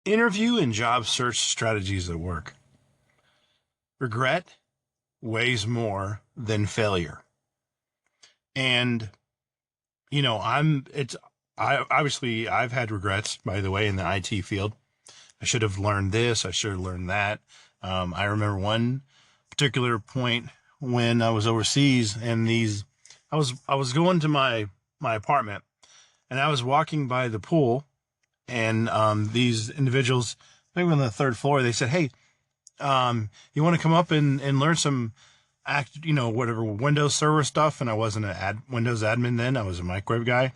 Interview and job search strategies at work. Regret weighs more than failure. And, I've had regrets, by the way, in the IT field. I should have learned this. I should have learned that. I remember one particular point when I was overseas and I was going to my apartment and I was walking by the pool and, these individuals, maybe on the third floor, they said, "Hey, you want to come up and learn some whatever Windows Server stuff?" And I wasn't a Windows admin then. I was a microwave guy.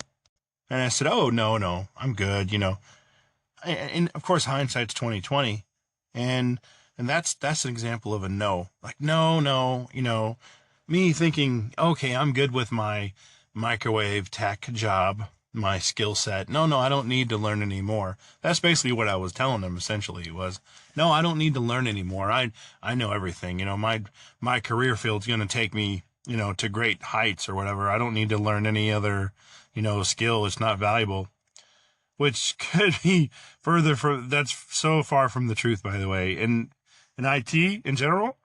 And I said, "Oh, no, I'm good." And of course, hindsight's 2020. And, that's an example of a no. Like, no, me thinking, okay, I'm good with my microwave tech job, my skill set. No, I don't need to learn anymore. That's basically what I was telling them. Essentially was, no, I don't need to learn anymore. I know everything. My career field's going to take me, to great heights or whatever. I don't need to learn any other, skill. It's not valuable, which could be that's so far from the truth, by the way. In IT in general,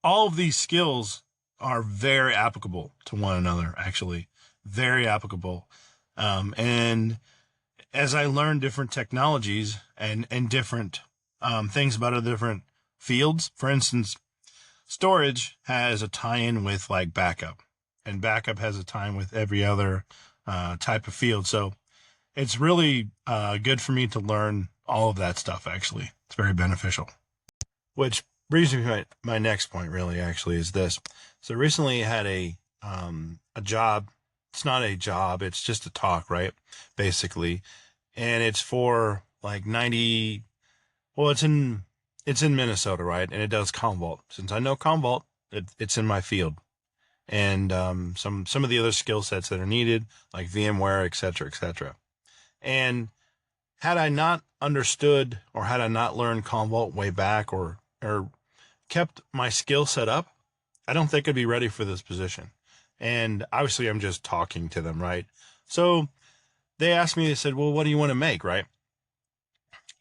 all of these skills are very applicable to one another, actually. Very applicable. And as I learn different technologies and different things about other different fields, for instance, storage has a tie-in with like backup, and backup has a tie-in with every other type of field. So it's really good for me to learn all of that stuff, actually. It's very beneficial. Which brings me to my next point, really, actually, is this. So recently I had a job. It's not a job. It's just a talk, right? Basically. And it's for like 90, well, it's in Minnesota, right? And it does Commvault. Since I know Commvault, it's in my field. And some of the other skill sets that are needed, like VMware, et cetera, et cetera. And had I not understood or had I not learned Commvault way back or kept my skill set up, I don't think I'd be ready for this position. And obviously I'm just talking to them, right? So they asked me, they said, "Well, what do you want to make?" Right?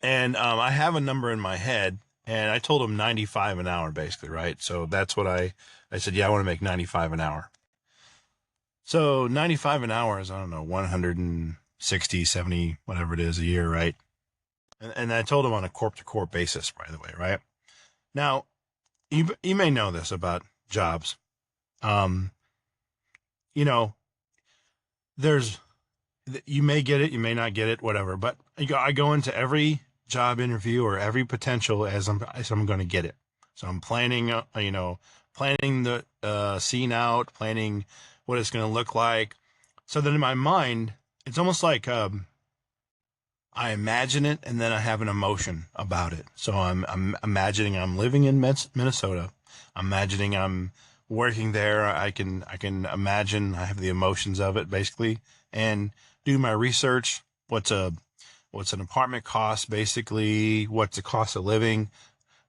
And I have a number in my head, and I told them 95 an hour, basically, right? So that's what I said, yeah, I want to make 95 an hour. So 95 an hour is, I don't know, 160, 70, whatever it is a year, right? And I told them on a corp to corp basis, by the way, right? Now, you may know this about jobs. There's, you may get it, you may not get it, whatever. But I go into every job interview or every potential as I'm going to get it. So I'm planning, planning the scene out, planning what it's going to look like. So that in my mind, it's almost like I imagine it and then I have an emotion about it. So I'm imagining I'm living in Minnesota. I'm imagining I'm working there. I can imagine I have the emotions of it, basically, and do my research. What's an apartment cost, basically? What's the cost of living?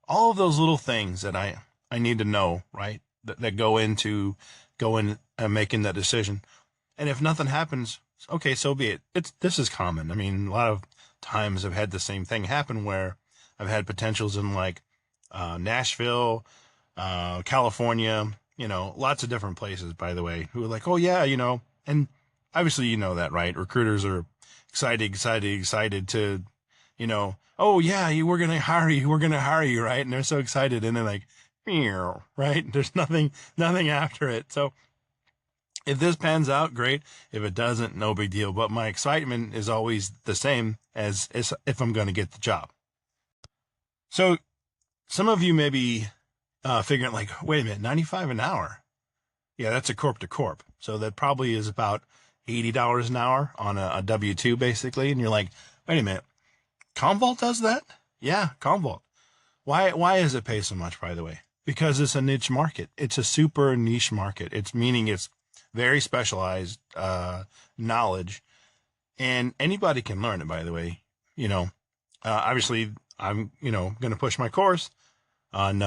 All of those little things that I need to know, right? That go in making that decision. And if nothing happens, okay, so be it. This is common. I mean, a lot of times I've had the same thing happen where I've had potentials in like Nashville, California, lots of different places, by the way, who are like, "Oh yeah, and obviously that, right? Recruiters are excited to, "Oh yeah, we're going to hire you, right?" And they're so excited, and they're like, "Meow," right? There's nothing after it. So if this pans out, great. If it doesn't, no big deal. But my excitement is always the same as if I'm going to get the job. So some of you may be figuring like, wait a minute, 95 an hour. Yeah, that's a corp to corp. So that probably is about $80 an hour on a W-2, basically. And you're like, wait a minute, Commvault does that? Yeah, Commvault. Why does it pay so much, by the way? Because it's a niche market. It's a super niche market. It's very specialized knowledge, and anybody can learn it, by the way. Obviously, I'm going to push my course on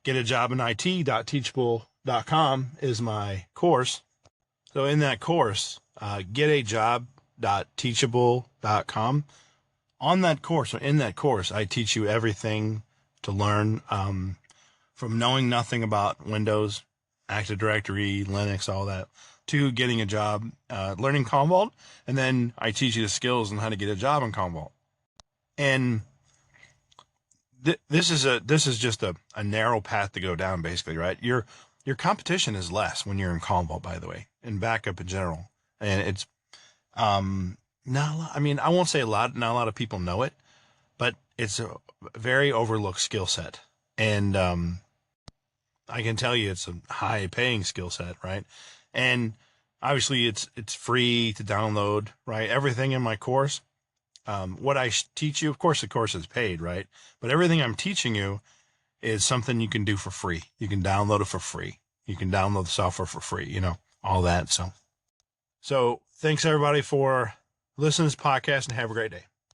get a job in IT.teachable.com is my course. So in that course, getajob.teachable.com, on that course, or in that course, I teach you everything to learn, from knowing nothing about Windows, Active Directory, Linux, all that, to getting a job, learning Commvault, and then I teach you the skills on how to get a job in Commvault. And this is just a narrow path to go down, basically, right? Your competition is less when you're in Commvault, by the way, and backup in general. And it's not a lot, I mean, I won't say not a lot of people know it, but it's a very overlooked skill set. And I can tell you it's a high paying skill set, right? And obviously it's free to download, right? Everything in my course, what I teach you, of course, the course is paid, right? But everything I'm teaching you is something you can do for free. You can download it for free. You can download the software for free, all that. So thanks everybody for listening to this podcast, and have a great day.